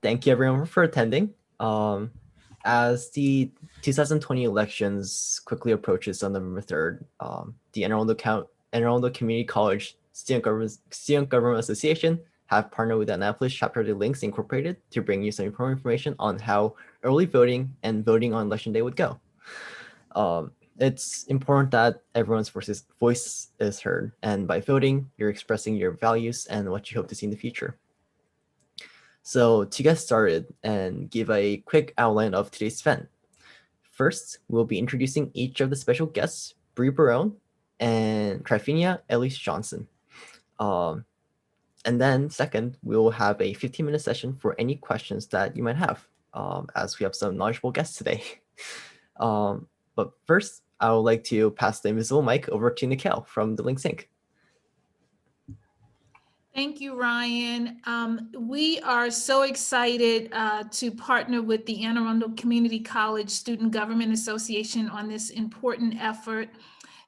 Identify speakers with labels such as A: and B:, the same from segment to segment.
A: Thank you everyone for attending. As the 2020 elections quickly approaches on November 3rd, the Arundel Community College Student Government Association have partnered with the Annapolis chapter of the Links Incorporated to bring you some important information on how early voting and voting on election day would go. It's important that everyone's voice is heard, and by voting, you're expressing your values and what you hope to see in the future. So to get started and give a quick outline of today's event, first, we'll be introducing each of the special guests, Brie Barone and Tryphenia Elise Johnson. And then second, we'll have a 15-minute session for any questions that you might have, as we have some knowledgeable guests today. But first, I would like to pass the invisible mic over to Nikhil from the Links Inc.
B: Thank you, Ryan. We are so excited to partner with the Anne Arundel Community College Student Government Association on this important effort.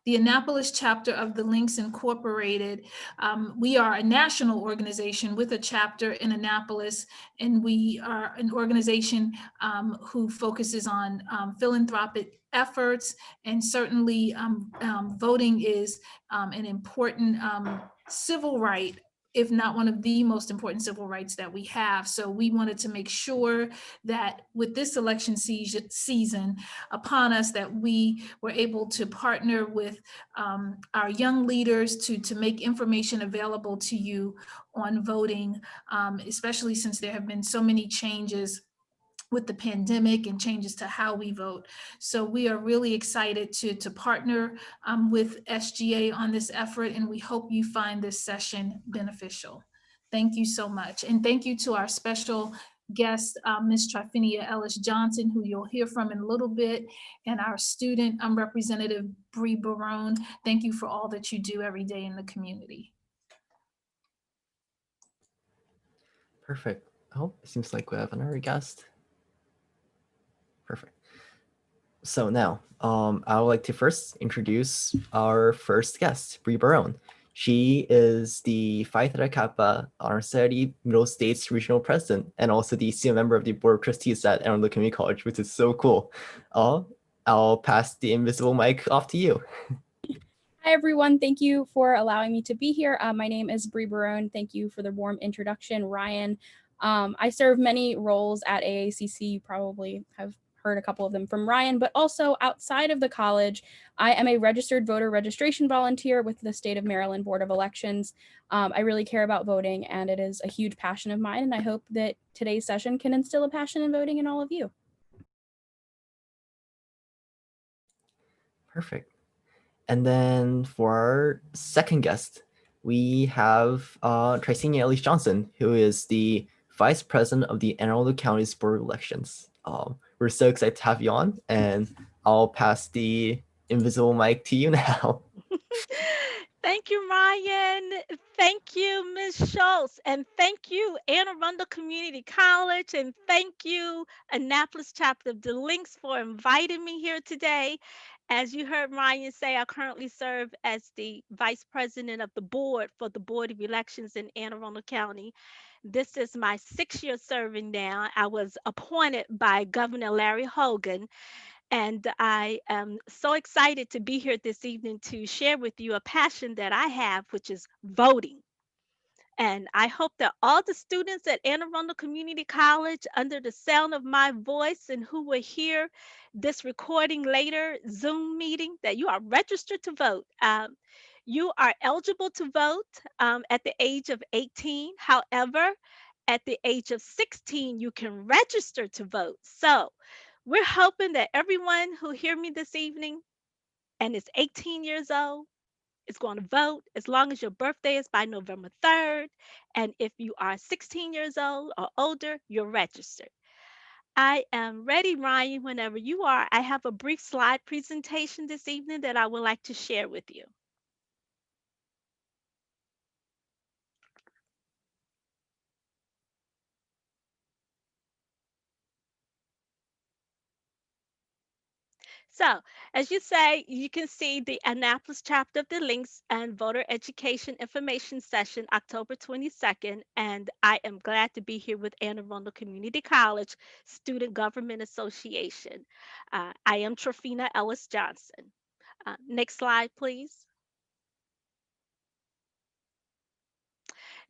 B: The Annapolis chapter of the Links Incorporated, we are a national organization with a chapter in Annapolis, and we are an organization who focuses on philanthropic efforts, and certainly voting is an important civil right, if not one of the most important civil rights that we have. So we wanted to make sure that with this election season upon us, that we were able to partner with our young leaders to make information available to you on voting, especially since there have been so many changes with the pandemic and changes to how we vote. So we are really excited to partner with SGA on this effort, and we hope you find this session beneficial. Thank you so much. And thank you to our special guest, Ms. Tryphenia Ellis Johnson, who you'll hear from in a little bit, and our student Representative Brie Barone. Thank you for all that you do every day in the community.
A: Perfect. Oh, it seems like we have another guest. Perfect. So now, I would like to first introduce our first guest, Brie Barone. She is the Phi Theta Kappa Honor Society Middle States Regional President and also the senior member of the Board of Trustees at Arundel Community College, which is so cool. I'll pass the invisible mic off to you.
C: Hi, everyone. Thank you for allowing me to be here. My name is Brie Barone. Thank you for the warm introduction, Ryan. I serve many roles at AACC. You probably have heard a couple of them from Ryan, but also outside of the college, I am a registered voter registration volunteer with the State of Maryland Board of Elections. I really care about voting, and it is a huge passion of mine, and I hope that today's session can instill a passion in voting in all of you.
A: Perfect. And then for our second guest, we have Tryphenia Elise Johnson, who is the Vice President of the Anne Arundel County's Board of Elections. We're so excited to have you on, and I'll pass the invisible mic to you now.
D: Thank you, Ryan. Thank you, Ms. Schultz. And thank you, Anne Arundel Community College. And thank you, Annapolis chapter of the Links, for inviting me here today. As you heard Ryan say, I currently serve as the Vice President of the Board for the Board of Elections in Anne Arundel County. This is my 6th year serving now. I was appointed by Governor Larry Hogan. And I am so excited to be here this evening to share with you a passion that I have, which is voting. And I hope that all the students at Anne Arundel Community College, under the sound of my voice and who will hear this recording later, Zoom meeting, that you are registered to vote. You are eligible to vote at the age of 18. However, at the age of 16, you can register to vote. So we're hoping that everyone who hear me this evening and is 18 years old is going to vote, as long as your birthday is by November 3rd. And if you are 16 years old or older, you're registered. I am ready, Ryan, whenever you are. I have a brief slide presentation this evening that I would like to share with you. So, as you say, you can see the Annapolis chapter of the Links and Voter Education Information Session, October 22nd. And I am glad to be here with Anne Arundel Community College Student Government Association. I am Trofina Ellis Johnson. Next slide, please.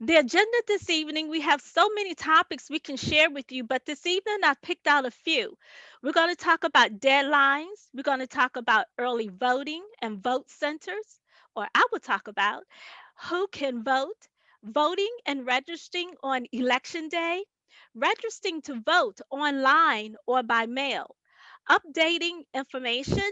D: The agenda this evening, we have so many topics we can share with you, but this evening I picked out a few. We're going to talk about deadlines. We're going to talk about early voting and vote centers, or I will talk about who can vote, voting and registering on election day, registering to vote online or by mail, updating information,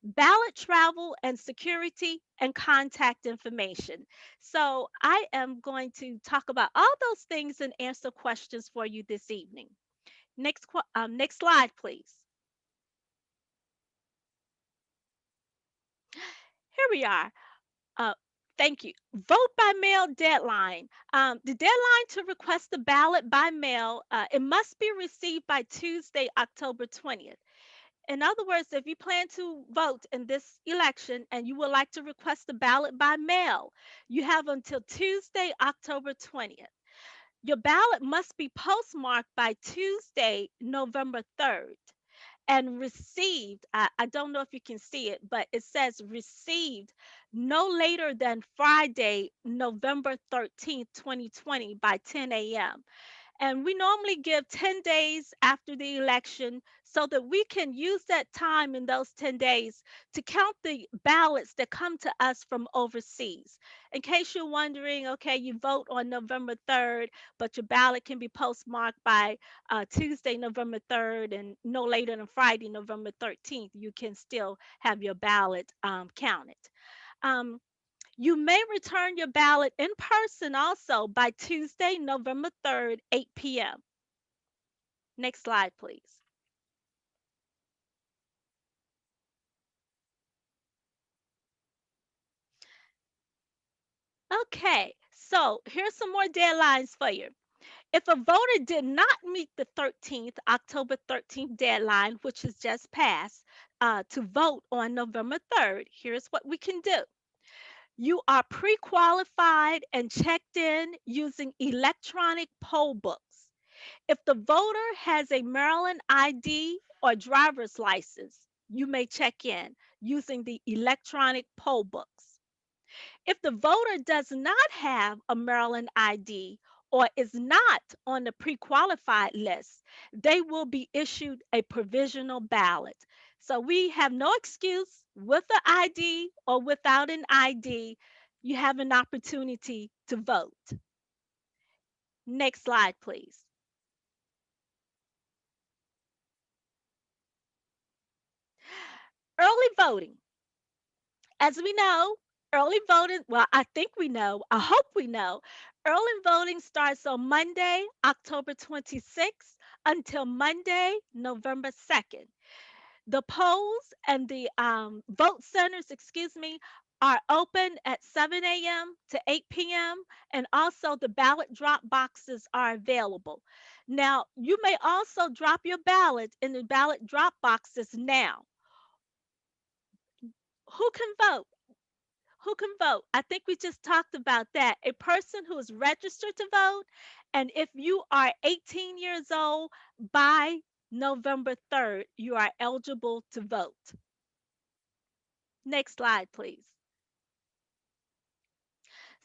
D: ballot travel and security, and contact information. So I am going to talk about all those things and answer questions for you this evening. Next slide, please. Here we are. Uh, Thank you. Vote by mail deadline. The deadline to request the ballot by mail, it must be received by Tuesday, October 20th. In other words, if you plan to vote in this election and you would like to request the ballot by mail, you have until Tuesday, October 20th. Your ballot must be postmarked by Tuesday, November 3rd and received. I don't know if you can see it, but it says received no later than Friday, November 13th, 2020 by 10 a.m. And we normally give 10 days after the election so that we can use that time in those 10 days to count the ballots that come to us from overseas. In case you're wondering, okay, you vote on November 3rd, but your ballot can be postmarked by Tuesday, November 3rd, and no later than Friday, November 13th, you can still have your ballot counted. Um, you may return your ballot in person also by Tuesday, November 3rd, 8 p.m. Next slide, please. Okay, so here's some more deadlines for you. If a voter did not meet the 13th, October 13th deadline, which has just passed, to vote on November 3rd, here's what we can do. You are pre qualified and checked in using electronic poll books. If the voter has a Maryland ID or driver's license, you may check in using the electronic poll books. If the voter does not have a Maryland ID or is not on the pre qualified list, they will be issued a provisional ballot. So we have no excuse with the ID or without an ID, you have an opportunity to vote. Next slide, please. Early voting. As we know, early voting, well, I think we know, I hope we know, early voting starts on Monday, October 26th until Monday, November 2nd. The polls and the vote centers, excuse me, are open at 7 a.m. to 8 p.m. and also the ballot drop boxes are available. Now, you may also drop your ballot in the ballot drop boxes now. Who can vote? Who can vote? I think we just talked about that. A person who is registered to vote, and if you are 18 years old by November 3rd, you are eligible to vote. Next slide, please.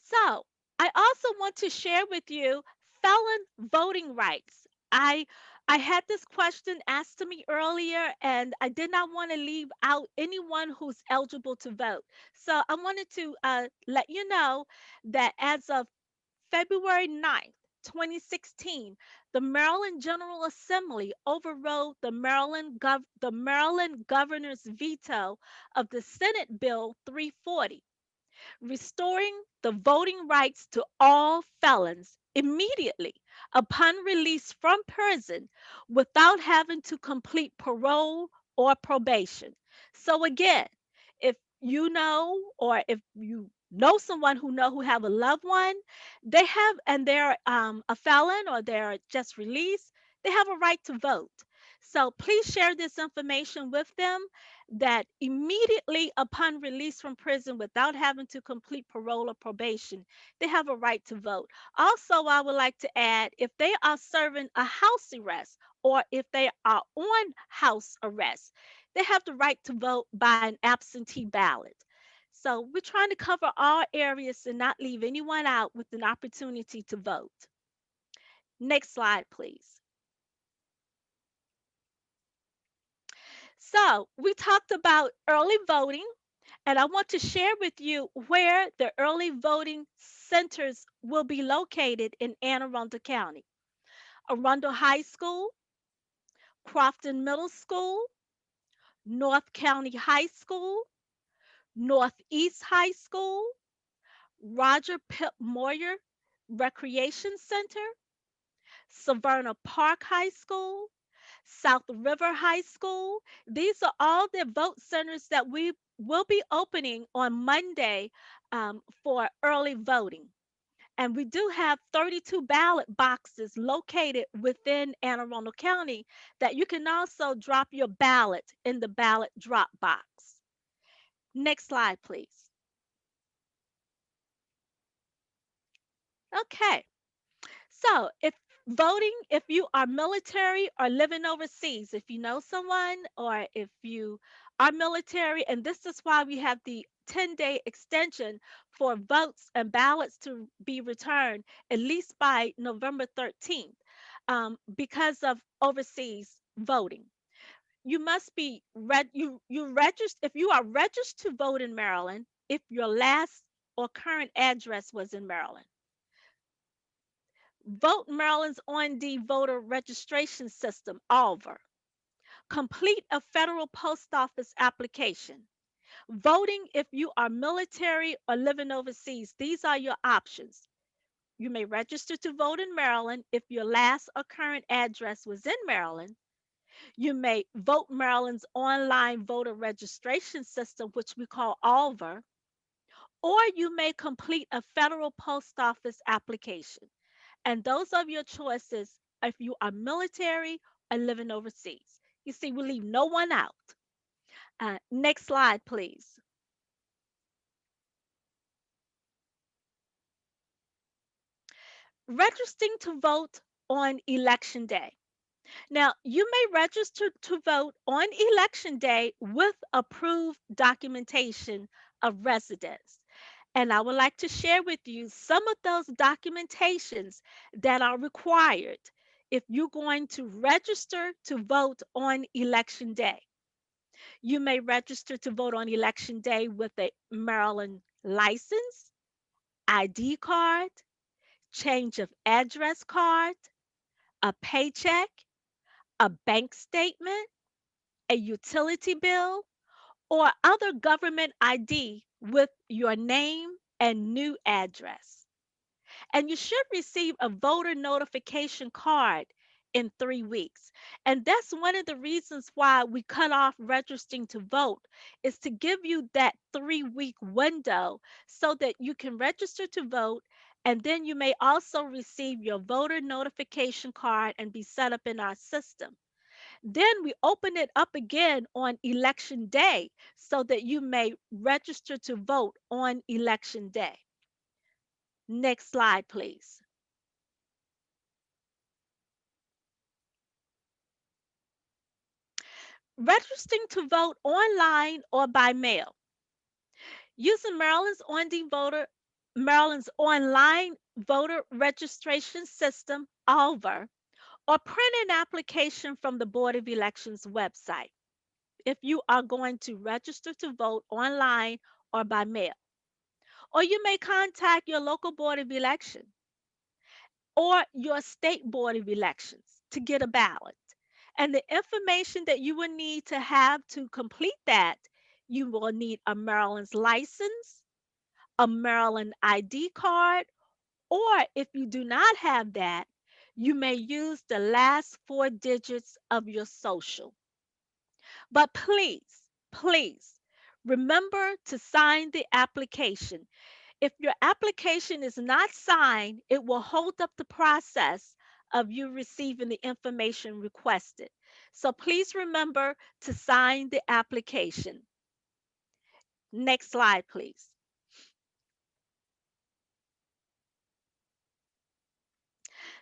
D: So, I also want to share with you felon voting rights. I had this question asked to me earlier, and I did not want to leave out anyone who's eligible to vote. So I wanted to let you know that as of February 9th, 2016, the Maryland General Assembly overrode the Maryland governor's veto of the Senate Bill 340 restoring the voting rights to all felons immediately upon release from prison without having to complete parole or probation. So again, if you know or if you know someone who have a loved one, they have and they're a felon or they're just released, they have a right to vote. So please share this information with them that immediately upon release from prison without having to complete parole or probation, they have a right to vote. Also, I would like to add if they are serving a house arrest or if they are on house arrest, they have the right to vote by an absentee ballot. So we're trying to cover all areas and not leave anyone out with an opportunity to vote. Next slide, please. So we talked about early voting, and I want to share with you where the early voting centers will be located in Anne Arundel County. Arundel High School, Crofton Middle School, North County High School, Northeast High School, Roger Pip Moyer Recreation Center, Severna Park High School, South River High School. These are all the vote centers that we will be opening on Monday for early voting. And we do have 32 ballot boxes located within Anne Arundel County that you can also drop your ballot in the ballot drop box. Next slide, please. Okay. So, if voting, if you are military or living overseas, if you know someone or if you are military, and this is why we have the 10-day extension for votes and ballots to be returned at least by November 13th, because of overseas voting. You must be you register if you are registered to vote in Maryland, if your last or current address was in Maryland. Vote Maryland's on-D voter registration system, ALVR. Complete a federal post office application. Voting if you are military or living overseas. These are your options. You may register to vote in Maryland if your last or current address was in Maryland. You may vote Maryland's online voter registration system, which we call ALVR, or you may complete a federal post office application. And those are your choices if you are military or living overseas. You see, we leave no one out. Next slide, please. Registering to vote on election day. Now, you may register to vote on election day with approved documentation of residence. And I would like to share with you some of those documentations that are required if you're going to register to vote on election day. You may register to vote on election day with a Maryland license, ID card, change of address card, a paycheck, a bank statement, a utility bill, or other government ID with your name and new address. And you should receive a voter notification card in 3 weeks. And that's one of the reasons why we cut off registering to vote, is to give you that 3 week window so that you can register to vote. And then you may also receive your voter notification card and be set up in our system. Then we open it up again on election day so that you may register to vote on election day. Next slide, please. Registering to vote online or by mail. Using Maryland's online voter registration system, ALVR, or print an application from the Board of Elections website if you are going to register to vote online or by mail. Or you may contact your local Board of Election or your state Board of Elections to get a ballot. And the information that you will need to have to complete that, you will need a Maryland's license, a Maryland ID card, or if you do not have that, you may use the last 4 digits of your social. But please, please remember to sign the application. If your application is not signed, it will hold up the process of you receiving the information requested. So please remember to sign the application. Next slide, please.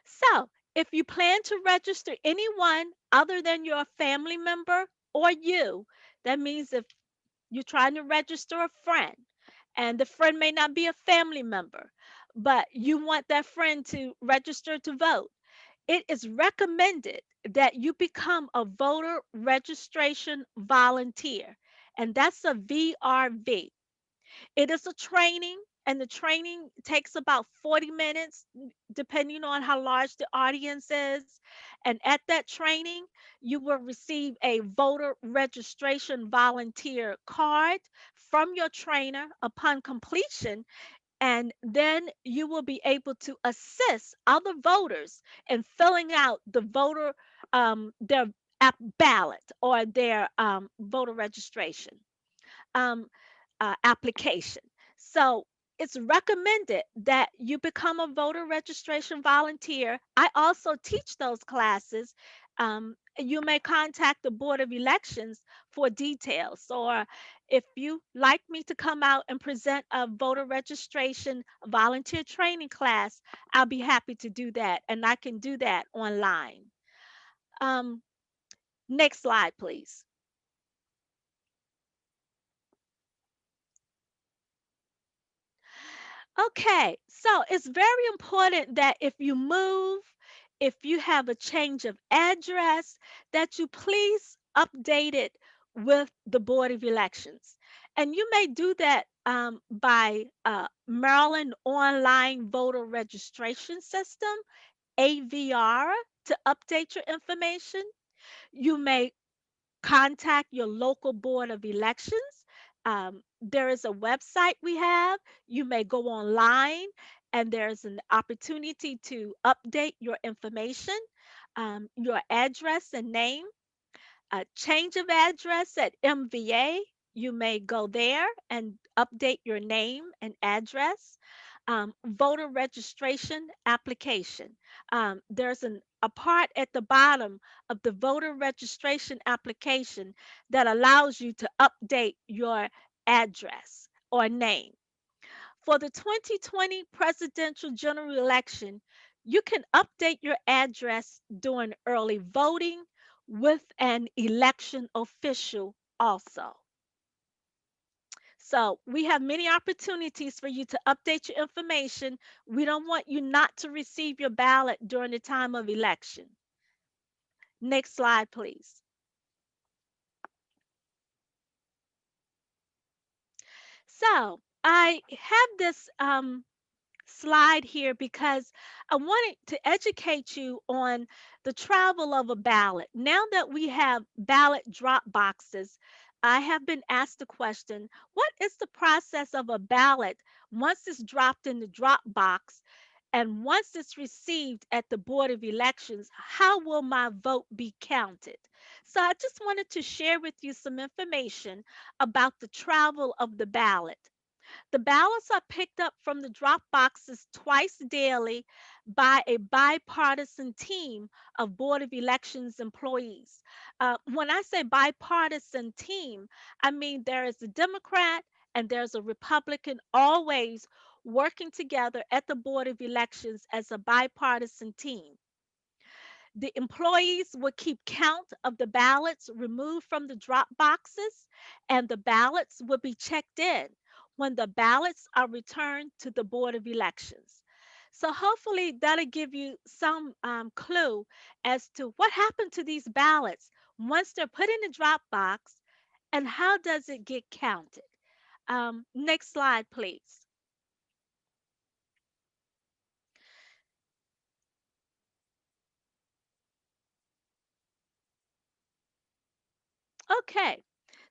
D: So, if you plan to register anyone other than your family member or you, that means if you're trying to register a friend and the friend may not be a family member, but you want that friend to register to vote, it is recommended that you become a voter registration volunteer, and that's a VRV. It is a training, and the training takes about 40 minutes, depending on how large the audience is. And at that training, you will receive a voter registration volunteer card from your trainer upon completion. And then you will be able to assist other voters in filling out their ballot or their voter registration um, application. So it's recommended that you become a voter registration volunteer. I also teach those classes. You may contact the Board of Elections for details, or if you like me to come out and present a voter registration volunteer training class, I'll be happy to do that, and I can do that online. Um, Next slide, please. Okay, so it's very important that if you move, if you have a change of address, that you please update it with the Board of Elections. And you may do that by Maryland Online Voter Registration System, AVR, to update your information. You may contact your local board of elections. There is a website we have. You may go online and there's an opportunity to update your information, your address and name. A change of address at MVA, you may go there and update your name and address. Voter registration application. A part at the bottom of the voter registration application that allows you to update your address or name. For the 2020 presidential general election, you can update your address during early voting with an election official also. So we have many opportunities for you to update your information. We don't want you not to receive your ballot during the time of election. Next slide, please. So I have this slide here because I wanted to educate you on the travel of a ballot. Now that we have ballot drop boxes, I have been asked the question, what is the process of a ballot once it's dropped in the drop box and once it's received at the Board of Elections, how will my vote be counted? So I just wanted to share with you some information about the travel of the ballot. The ballots are picked up from the drop boxes twice daily by a bipartisan team of Board of Elections employees. When I say bipartisan team, I mean there is a Democrat and there's a Republican always working together at the Board of Elections as a bipartisan team. The employees will keep count of the ballots removed from the drop boxes, and the ballots will be checked in when the ballots are returned to the Board of Elections. So hopefully that'll give you some clue as to what happened to these ballots once they're put in the drop box and how does it get counted. Next slide, please. Okay.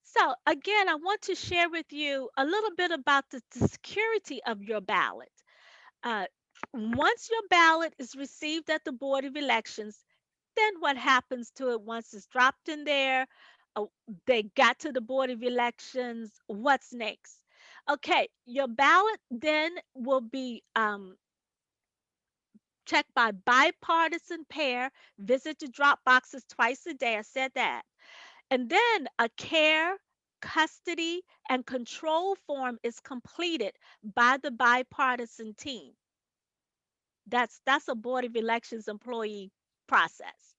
D: So again, I want to share with you a little bit about the security of your ballot. Uh, Once your ballot is received at the Board of Elections, then what happens to it once it's dropped in there? Uh, they got to the Board of Elections. What's next? Okay, your ballot then will be check by bipartisan pair, visit the drop boxes twice a day. I said that. And then a care, custody, and control form is completed by the bipartisan team. That's a Board of Elections employee process.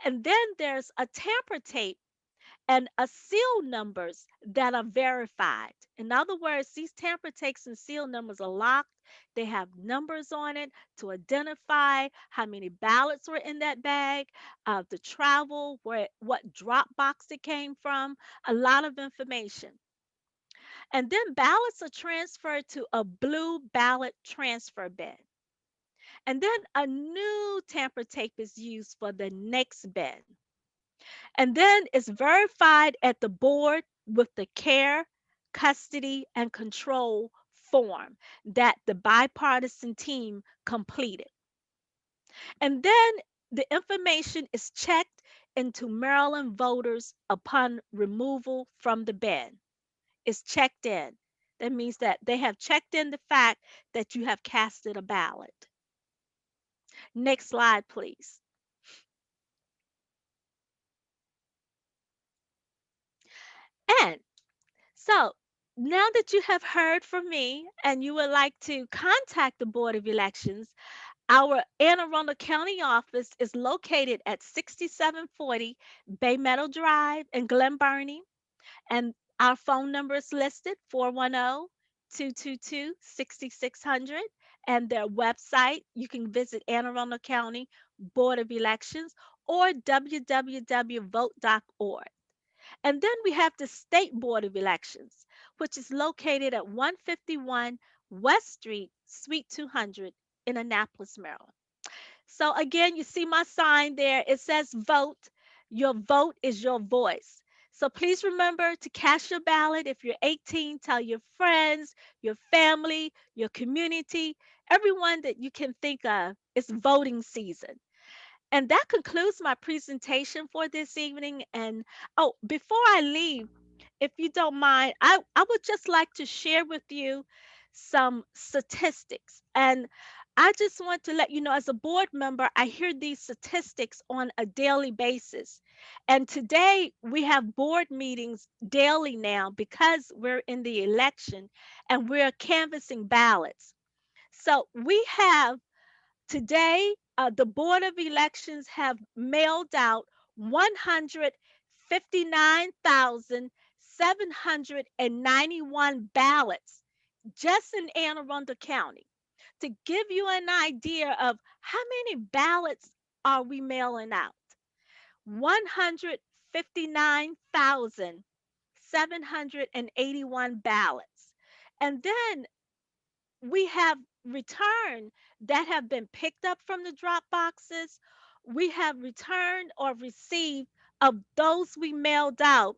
D: And then there's a tamper tape and a seal numbers that are verified. In other words, these tamper tapes and seal numbers are locked. They have numbers on it to identify how many ballots were in that bag, the travel, where what drop box it came from, a lot of information. And then ballots are transferred to a blue ballot transfer bin. And then a new tamper tape is used for the next bin. And then it's verified at the board with the care, custody, and control form that the bipartisan team completed. And then the information is checked into Maryland voters upon removal from the bin. It's checked in. That means that they have checked in the fact that you have casted a ballot. Next slide, please. And so now that you have heard from me and you would like to contact the Board of Elections, our Anne Arundel County office is located at 6740 Bay Meadow Drive in Glen Burnie, and our phone number is listed 410 222 6600. And their website, you can visit Anne Arundel County Board of Elections or www.vote.org. And then we have the State Board of Elections, which is located at 151 West Street, Suite 200 in Annapolis, Maryland. So again, you see my sign there. It says vote. Your vote is your voice. So please remember to cast your ballot. If you're 18, tell your friends, your family, your community, everyone that you can think of. It's voting season. And that concludes my presentation for this evening. And oh, before I leave, if you don't mind, I would just like to share with you some statistics. And I just want to let you know, as a board member, I hear these statistics on a daily basis. And today we have board meetings daily now because we're in the election and we're canvassing ballots. So we have today, the Board of Elections have mailed out 159,791 ballots just in Anne Arundel County. To give you an idea of how many ballots are we mailing out, 159,781 ballots. And then we have returned that have been picked up from the drop boxes. We have returned or received of those we mailed out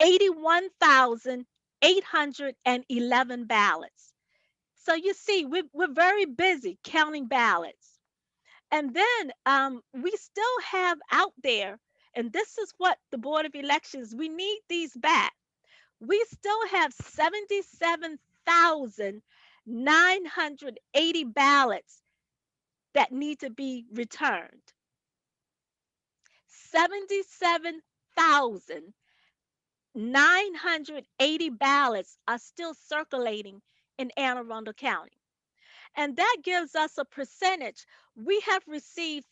D: 81,811 ballots. So you see, we're very busy counting ballots. And then we still have out there, and this is what the Board of Elections, we need these back. We still have 77,980 ballots that need to be returned. 77,980 ballots are still circulating in Anne Arundel County. And that gives us a percentage. We have received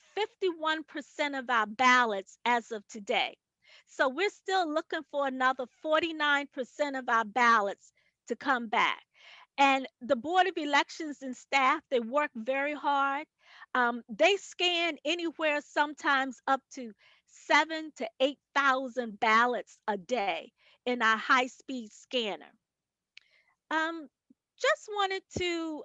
D: 51% of our ballots as of today. So we're still looking for another 49% of our ballots to come back. And the Board of Elections and staff, they work very hard. They scan anywhere sometimes up to 7 to 8,000 ballots a day in our high-speed scanner. Um, just wanted to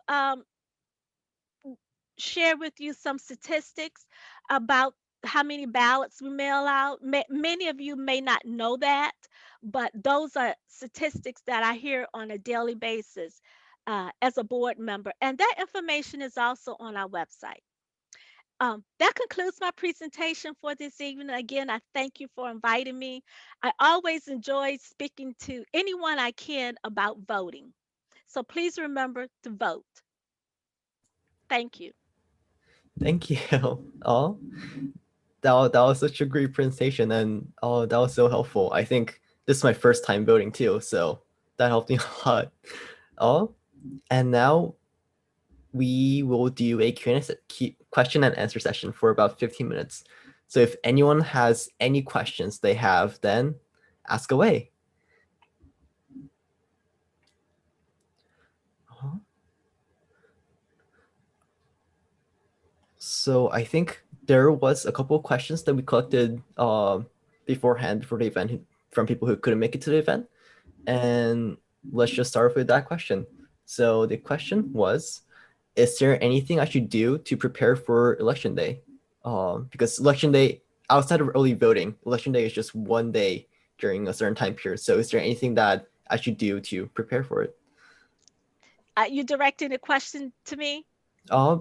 D: share with you some statistics about how many ballots we mail out. Many of you may not know that, but those are statistics that I hear on a daily basis as a board member. And that information is also on our website. That concludes my presentation for this evening. Again, I thank you for inviting me. I always enjoy speaking to anyone I can about voting. So please remember to vote. Thank you.
A: Thank you. Oh, that was such a great presentation, and oh, that was so helpful. I think this is my first time voting too, so that helped me a lot. Oh, and now we will do a question and answer session for about 15 minutes. So if anyone has any questions they have, then ask away. Uh-huh. So I think there was a couple of questions that we collected beforehand for the event from people who couldn't make it to the event. And let's just start with that question. So the question was, is there anything I should do to prepare for election day? Because election day, outside of early voting, election day is just one day during a certain time period. So is there anything that I should do to prepare for it?
D: You directing a question to me?
A: Uh,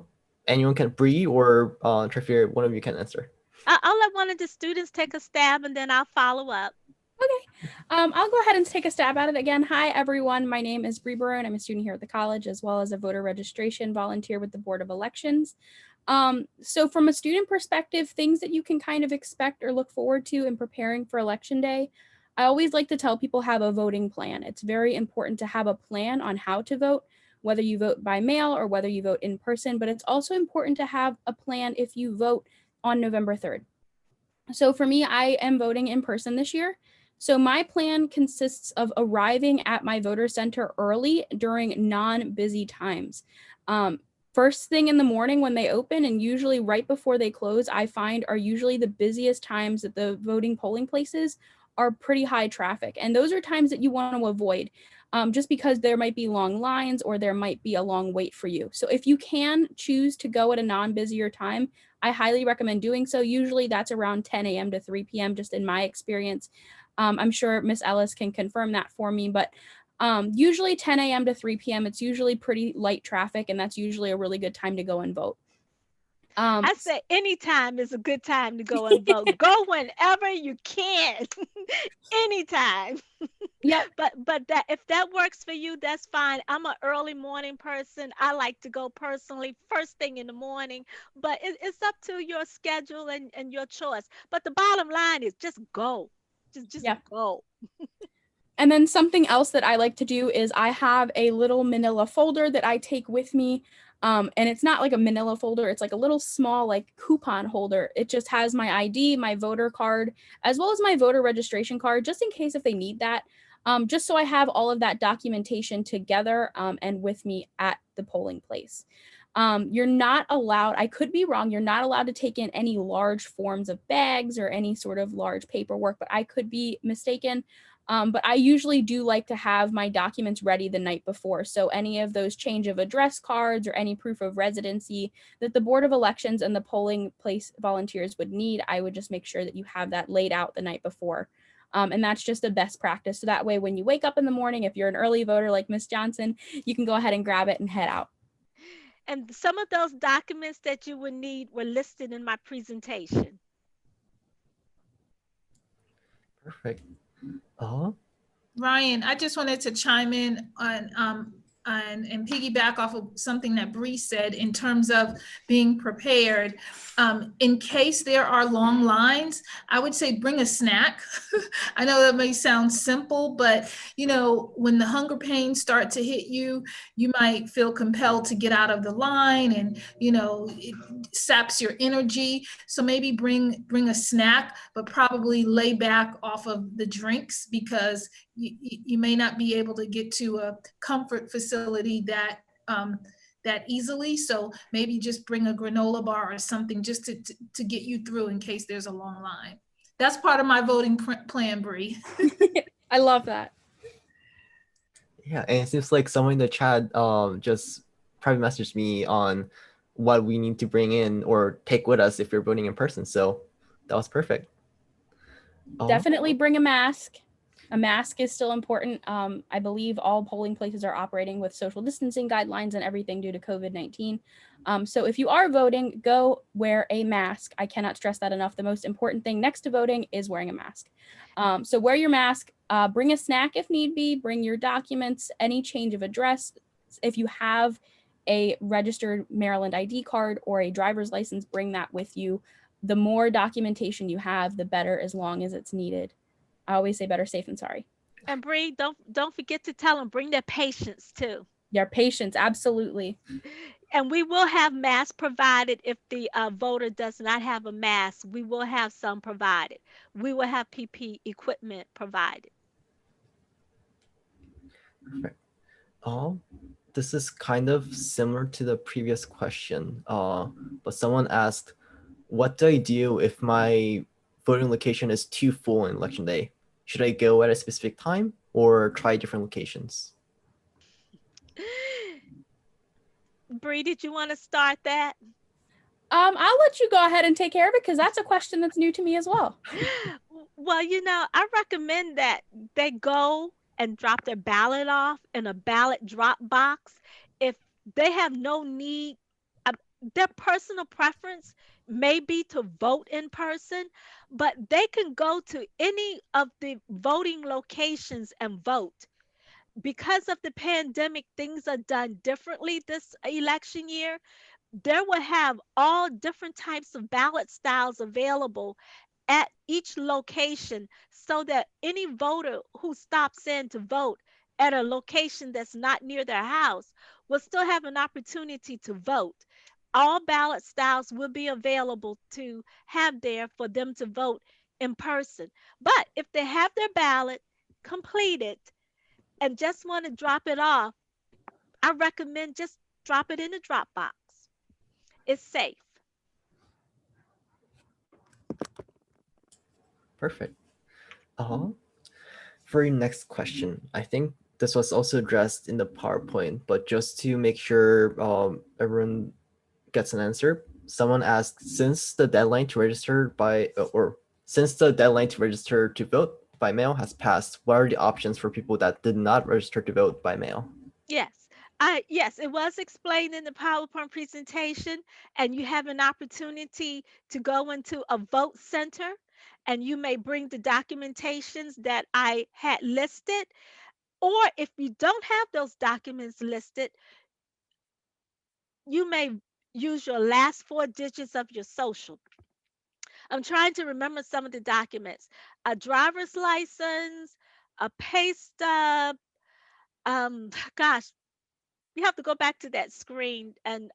A: Anyone can, Bree or Trafir, one of you can answer.
D: I'll let one of the students take a stab and then I'll follow up.
C: Okay, I'll go ahead and take a stab at it again. Hi, everyone. My name is Bree Barone. I'm a student here at the college, as well as a voter registration volunteer with the Board of Elections. So from a student perspective, things that you can kind of expect or look forward to in preparing for Election Day, I always like to tell people have a voting plan. It's very important to have a plan on how to vote, whether you vote by mail or whether you vote in person, but it's also important to have a plan if you vote on November 3rd. So for me, I am voting in person this year. So my plan consists of arriving at my voter center early during non-busy times. First thing in the morning when they open, and usually right before they close, I find are usually the busiest times that the voting polling places are pretty high traffic. And those are times that you want to avoid just because there might be long lines or there might be a long wait for you. So if you can choose to go at a non-busier time, I highly recommend doing so. Usually that's around 10 a.m. to 3 p.m. just in my experience. I'm sure Miss Ellis can confirm that for me, but usually 10 a.m. to 3 p.m. It's usually pretty light traffic, and that's usually a really good time to go and vote.
D: I say anytime is a good time to go and vote. Go whenever you can. Anytime.
C: Yep.
D: But that if that works for you, that's fine. I'm an early morning person. I like to go personally first thing in the morning, but it's up to your schedule and your choice. But the bottom line is just go. Just
C: Yeah.
D: go.
C: And then something else that I like to do is I have a little manila folder that I take with me. And it's not like a manila folder. It's like a little small like coupon holder. It just has my ID, my voter card, as well as my voter registration card, just in case if they need that. Just so I have all of that documentation together and with me at the polling place. You're not allowed, I could be wrong, you're not allowed to take in any large forms of bags or any sort of large paperwork, but I could be mistaken. But I usually do like to have my documents ready the night before. So any of those change of address cards or any proof of residency that the Board of Elections and the polling place volunteers would need, I would just make sure that you have that laid out the night before. And that's just a best practice. So that way, when you wake up in the morning, if you're an early voter like Miss Johnson, you can go ahead and grab it and head out.
D: And some of those documents that you would need were listed in my presentation.
A: Perfect. Oh,
B: Ryan, I just wanted to chime in on and piggyback off of something that Bree said in terms of being prepared. In case there are long lines, I would say bring a snack. I know that may sound simple, but you know, when the hunger pains start to hit you, you might feel compelled to get out of the line, and you know, it saps your energy. So maybe bring a snack, but probably lay back off of the drinks because you may not be able to get to a comfort facility that that easily. So maybe just bring a granola bar or something just to get you through in case there's a long line. That's part of my voting plan, Bree.
C: I love that.
A: yeah, and it seems like someone in the chat just private messaged me on what we need to bring in or take with us if you're voting in person. So that was perfect. Oh,
C: Definitely bring a mask. A mask is still important. I believe all polling places are operating with social distancing guidelines and everything due to COVID-19. So if you are voting, go wear a mask. I cannot stress that enough. The most important thing next to voting is wearing a mask. So wear your mask, bring a snack if need be, bring your documents, any change of address. If you have a registered Maryland ID card or a driver's license, bring that with you. The more documentation you have, the better, as long as it's needed. I always say better safe than sorry.
D: And Bree, don't forget to tell them, bring their patients too.
C: Your patience, absolutely.
D: And we will have masks provided if the voter does not have a mask. We will have some provided. We will have PP equipment provided.
A: Perfect. This is kind of similar to the previous question, but someone asked, what do I do if my voting location is too full on election day? Should I go at a specific time or try different locations?
D: Bree, did you want to start that?
C: I'll let you go ahead and take care of it because that's a question that's new to me as well.
D: Well, I recommend that they go and drop their ballot off in a ballot drop box. If they have no need, uh, their personal preference may be to vote in person, but they can go to any of the voting locations and vote. Because of the pandemic, things are done differently this election year. There will have all different types of ballot styles available at each location so that any voter who stops in to vote at a location that's not near their house will still have an opportunity to vote. All ballot styles will be available to have there for them to vote in person. But if they have their ballot completed and just want to drop it off, I recommend just drop it in a drop box. It's safe.
A: Perfect. For your next question, I think this was also addressed in the PowerPoint, but just to make sure everyone gets an answer, someone asked, since the deadline to register to vote by mail has passed, what are the options for people that did not register to vote by mail?
D: Yes. Yes, it was explained in the PowerPoint presentation, and you have an opportunity to go into a vote center and you may bring the documentations that I had listed. Or if you don't have those documents listed, you may use your last four digits of your social. I'm trying to remember some of the documents: a driver's license, a pay stub. Gosh, you have to go back to that screen and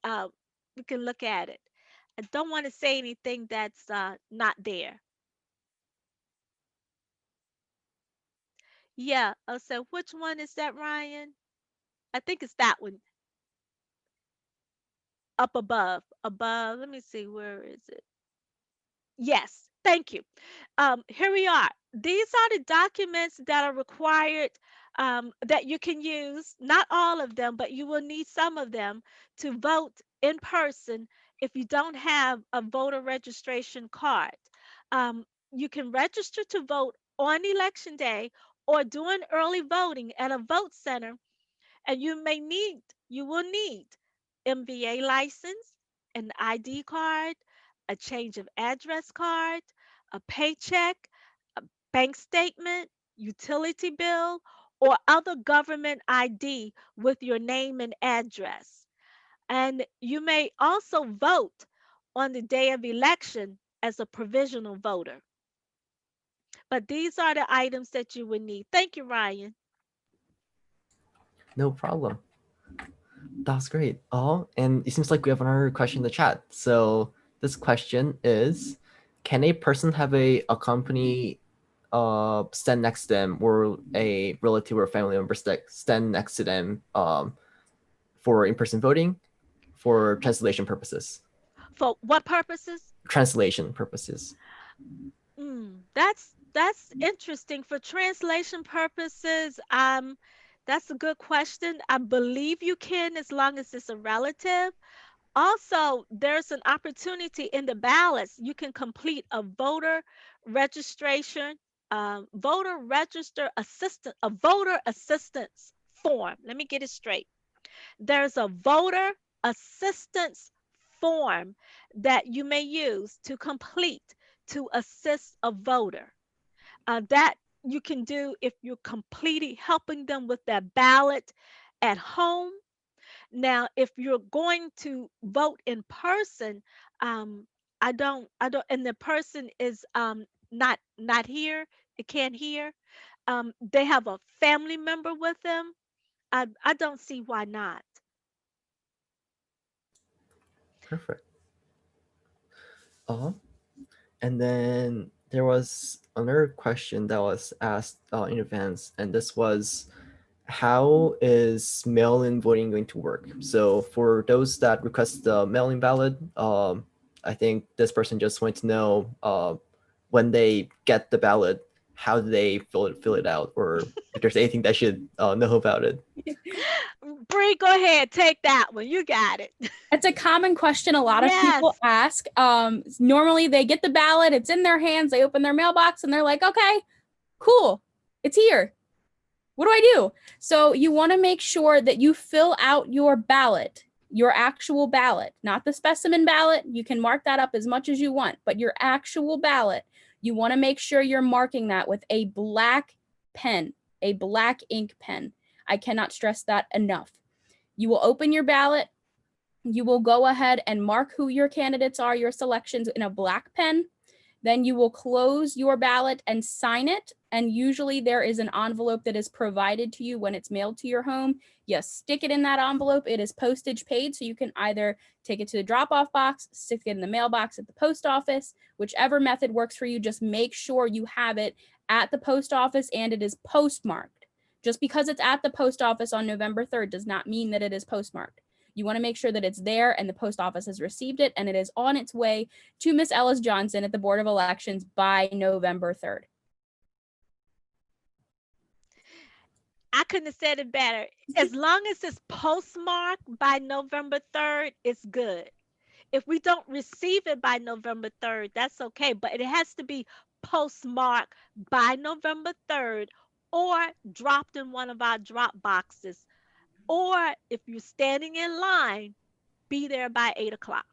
D: we can look at it. I don't want to say anything that's not there. Yeah. So which one is that, Ryan? I think it's that one up above. Above. Let me see. Where is it? Yes. Thank you. Here we are. These are the documents that are required that you can use. Not all of them, but you will need some of them to vote in person if you don't have a voter registration card. Um, you can register to vote on election day or doing early voting at a vote center, and you will need MVA license, an ID card, a change of address card, a paycheck, a bank statement, utility bill, or other government ID with your name and address. And you may also vote on the day of election as a provisional voter. But these are the items that you would need. Thank you, Ryan.
A: No problem. That's great. And it seems like we have another question in the chat. So this question is, can a person have a company stand next to them, or a relative or family member stand next to them for in-person voting for translation purposes?
D: For what purposes?
A: Translation purposes.
D: That's interesting. For translation purposes, that's a good question. I believe you can, as long as it's a relative. Also, there's an opportunity in the ballots. You can complete a voter registration, a voter assistance form. Let me get it straight. There's a voter assistance form that you may use to complete to assist a voter. That you can do if you're completing helping them with their ballot at home. Now, if you're going to vote in person, and the person is not here, it can't hear, they have a family member with them, I don't see why not.
A: Perfect. And then there was another question that was asked in advance, and this was, how is mail-in voting going to work? So for those that request the mail-in ballot, I think this person just wanted to know when they get the ballot, how do they fill it out, or if there's anything that should know about it.
D: Bree, go ahead, take that one. You got it.
C: It's a common question a lot of
D: Yes.
C: people ask. Normally they get the ballot, it's in their hands, they open their mailbox and they're like, okay, cool, it's here. What do I do? So you want to make sure that you fill out your ballot, your actual ballot, not the specimen ballot. You can mark that up as much as you want, but your actual ballot, you want to make sure you're marking that with a black pen, a black ink pen. I cannot stress that enough. You will open your ballot. You will go ahead and mark who your candidates are, your selections, in a black pen. Then you will close your ballot and sign it. And usually there is an envelope that is provided to you when it's mailed to your home. You stick it in that envelope. It is postage paid, so you can either take it to the drop-off box, stick it in the mailbox at the post office, whichever method works for you. Just make sure you have it at the post office and it is postmarked. Just because it's at the post office on November 3rd does not mean that it is postmarked. You want to make sure that it's there and the post office has received it and it is on its way to Miss Ellis Johnson at the Board of Elections by November 3rd.
D: I couldn't have said it better. As long as it's postmarked by November 3rd, it's good. If we don't receive it by November 3rd, that's okay, but it has to be postmarked by November 3rd or dropped in one of our drop boxes. Or if you're standing in line, be there by 8 o'clock.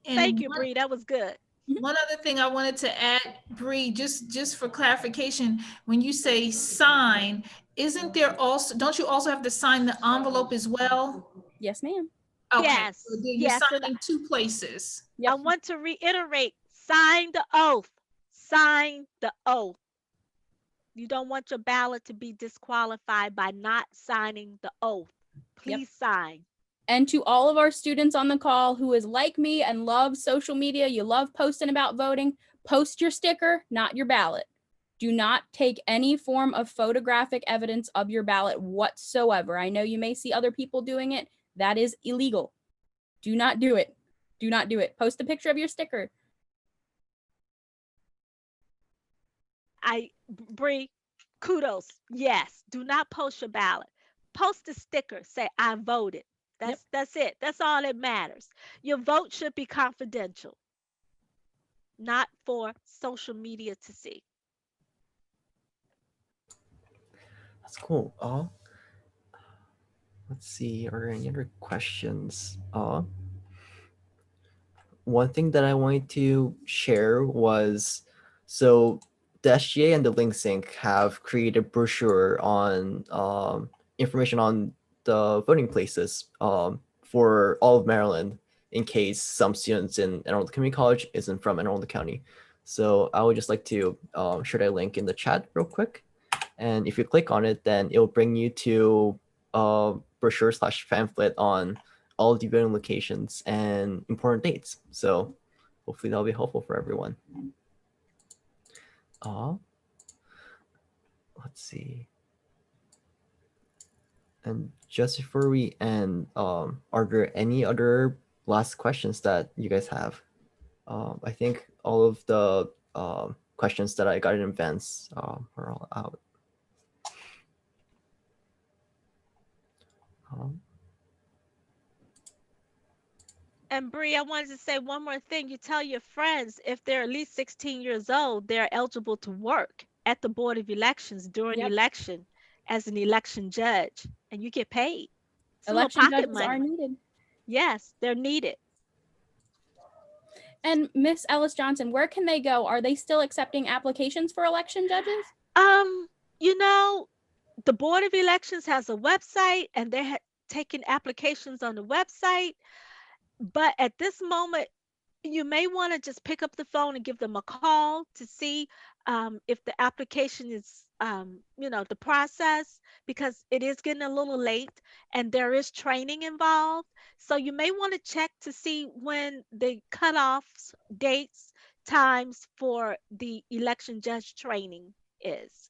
B: And
D: Thank you, Bree. That was good.
B: one other thing I wanted to add, Bree, just for clarification, when you say sign, isn't there also, don't you also have to sign the envelope as well?
C: Yes, ma'am.
B: Okay,
D: Yes,
B: so you're
D: yes. And
B: signing two places.
C: Yep.
D: I want to reiterate, sign the oath. Sign the oath. You don't want your ballot to be disqualified by not signing the oath. Please sign.
C: And to all of our students on the call who is like me and loves social media, you love posting about voting, post your sticker, not your ballot. Do not take any form of photographic evidence of your ballot whatsoever. I know you may see other people doing it. That is illegal. Do not do it. Do not do it. Post a picture of your sticker.
D: Bree, kudos. Yes, do not post your ballot. Post a sticker, say I voted. That's it. That's all that matters. Your vote should be confidential, not for social media to see.
A: That's cool. Let's see, are there any other questions? One thing that I wanted to share was, so the SGA and the Link Sync have created a brochure on information on the voting places for all of Maryland, in case some students in Arundel Community College isn't from Arundel County. So I would just like to share that link in the chat real quick. And if you click on it, then it'll bring you to a brochure / pamphlet on all of the voting locations and important dates. So hopefully that'll be helpful for everyone. Let's see. And just before we end, are there any other last questions that you guys have? I think all of the questions that I got in advance are all out.
D: And Bree, I wanted to say one more thing. You tell your friends if they're at least 16 years old, they're eligible to work at the Board of Elections during election as an election judge, and you get paid. It's
C: Election
D: pocket
C: judges
D: money.
C: are needed.
D: Yes, they're needed.
C: And Miss Ellis Johnson, where can they go? Are they still accepting applications for election judges?
D: You know, the Board of Elections has a website, and they're taking applications on the website. But at this moment, you may want to just pick up the phone and give them a call to see if the application is, the process, because it is getting a little late and there is training involved. So you may want to check to see when the cutoffs, dates, times for the election judge training is.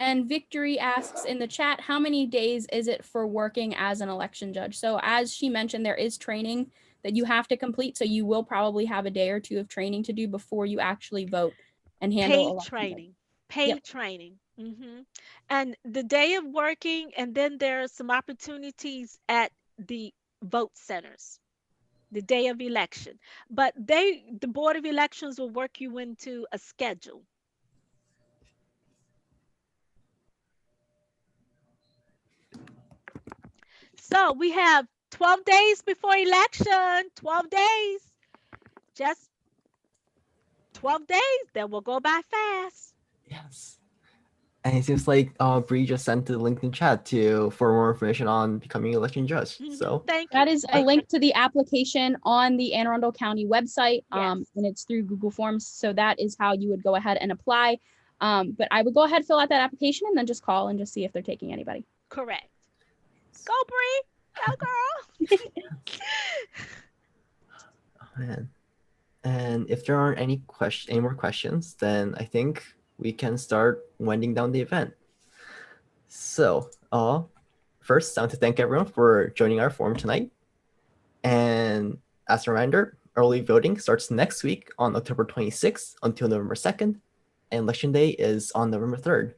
C: And Victory asks in the chat, how many days is it for working as an election judge? So as she mentioned, there is training that you have to complete. So you will probably have a day or two of training to do before you actually vote and handle
D: Paid
C: election.
D: training.
C: Yep.
D: Paid training. And the day of working, and then there are some opportunities at the vote centers the day of election. But the Board of Elections will work you into a schedule. So we have 12 days before election, 12 days, just 12 days. That will go by fast.
A: Yes. And it seems like Bree just sent the link in chat for more information on becoming election judge. So
D: Thank you.
C: That is a link to the application on the Anne Arundel County website,
D: Yes.
C: and it's through Google Forms. So that is how you would go ahead and apply. But I would go ahead, fill out that application, and then just call and just see if they're taking anybody.
D: Correct. Go, Bree. Go, girl.
A: oh, man. And if there aren't any more questions, then I think we can start winding down the event. So, first, I want to thank everyone for joining our forum tonight. And as a reminder, early voting starts next week on October 26th until November 2nd, and Election Day is on November 3rd.